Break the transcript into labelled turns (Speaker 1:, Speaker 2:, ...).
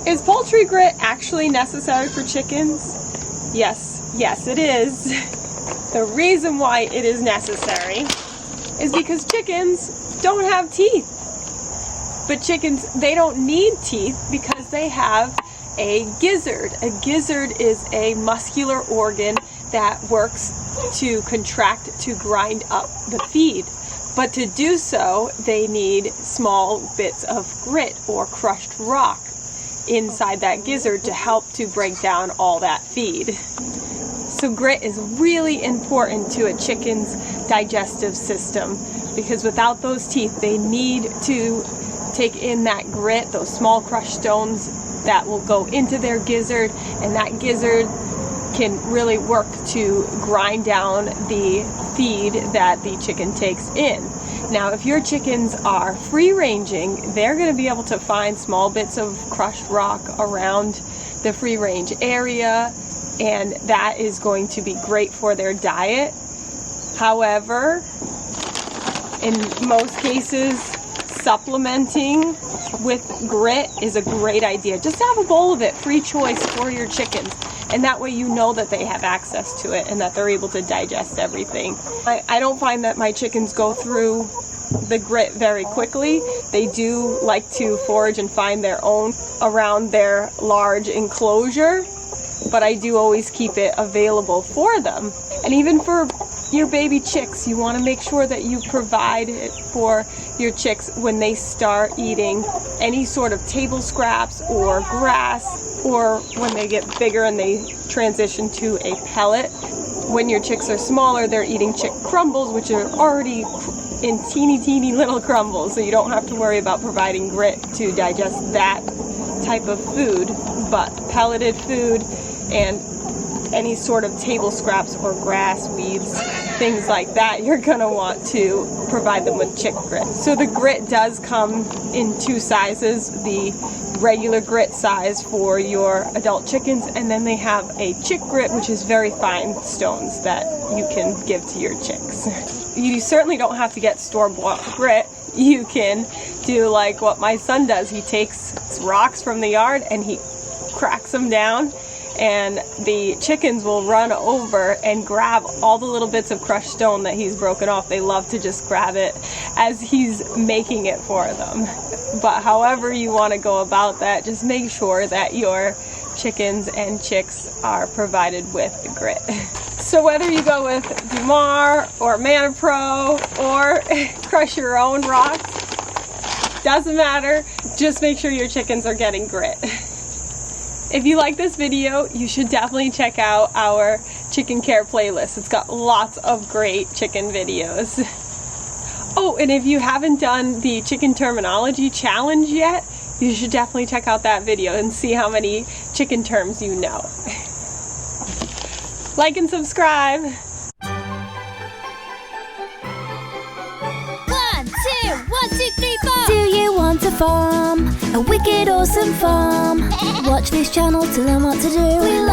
Speaker 1: Is poultry grit actually necessary for chickens? Yes it is. The reason why it is necessary is because chickens don't have teeth. But chickens, they don't need teeth because they have a gizzard. A gizzard is a muscular organ that works to contract to grind up the feed. But to do so, they need small bits of grit or crushed rock inside that gizzard to help to break down all that feed. So grit is really important to a chicken's digestive system because without those teeth, they need to take in that grit, those small crushed stones that will go into their gizzard, and that gizzard can really work to grind down the feed that the chicken takes in. Now, if your chickens are free-ranging, they're going to be able to find small bits of crushed rock around the free-range area, and that is going to be great for their diet. However, in most cases, supplementing with grit is a great idea. Just have a bowl of it, free choice for your chickens. And that way you know that they have access to it and that they're able to digest everything. I don't find that my chickens go through the grit very quickly. They do like to forage and find their own around their large enclosure, but I do always keep it available for them. And even for your baby chicks, you want to make sure that you provide it for your chicks when they start eating any sort of table scraps or grass, or when they get bigger and they transition to a pellet. When your chicks are smaller, they're eating chick crumbles, which are already in teeny little crumbles, so you don't have to worry about providing grit to digest that type of food. But pelleted food and any sort of table scraps or grass, weeds, things like that, you're gonna want to provide them with chick grit. So the grit does come in two sizes, the regular grit size for your adult chickens, and then they have a chick grit, which is very fine stones that you can give to your chicks. You certainly don't have to get store-bought grit. You can do like what my son does. He takes rocks from the yard and he cracks them down, and the chickens will run over and grab all the little bits of crushed stone that he's broken off. They love to just grab it as he's making it for them. But however you want to go about that, just make sure that your chickens and chicks are provided with the grit. So whether you go with Dumar or Mana Pro or crush your own rocks, doesn't matter. Just make sure your chickens are getting grit. If you like this video, you should definitely check out our chicken care playlist. It's got lots of great chicken videos. Oh, and if you haven't done the chicken terminology challenge yet, you should definitely check out that video and see how many chicken terms you know. Like and subscribe.
Speaker 2: 1, 2, 1, 2, 3, 4. Do you want to farm a wicked awesome farm? Watch this channel to learn what to do.